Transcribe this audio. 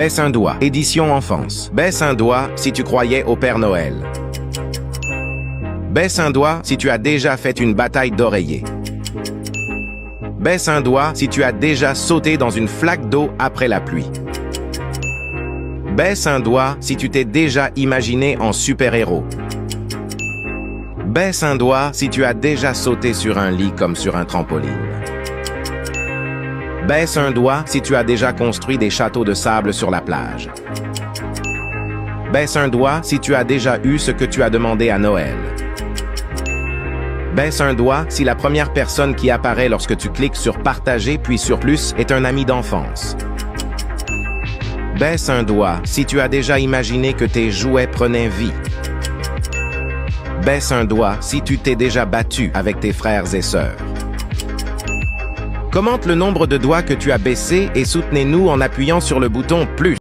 Baisse un doigt. Édition enfance. Baisse un doigt si tu croyais au Père Noël. Baisse un doigt si tu as déjà fait une bataille d'oreiller. Baisse un doigt si tu as déjà sauté dans une flaque d'eau après la pluie. Baisse un doigt si tu t'es déjà imaginé en super-héros. Baisse un doigt si tu as déjà sauté sur un lit comme sur un trampoline. Baisse un doigt si tu as déjà construit des châteaux de sable sur la plage. Baisse un doigt si tu as déjà eu ce que tu as demandé à Noël. Baisse un doigt si la première personne qui apparaît lorsque tu cliques sur « Partager » puis sur « Plus » est un ami d'enfance. Baisse un doigt si tu as déjà imaginé que tes jouets prenaient vie. Baisse un doigt si tu t'es déjà battu avec tes frères et sœurs. Commente le nombre de doigts que tu as baissés et soutenez-nous en appuyant sur le bouton « Plus ».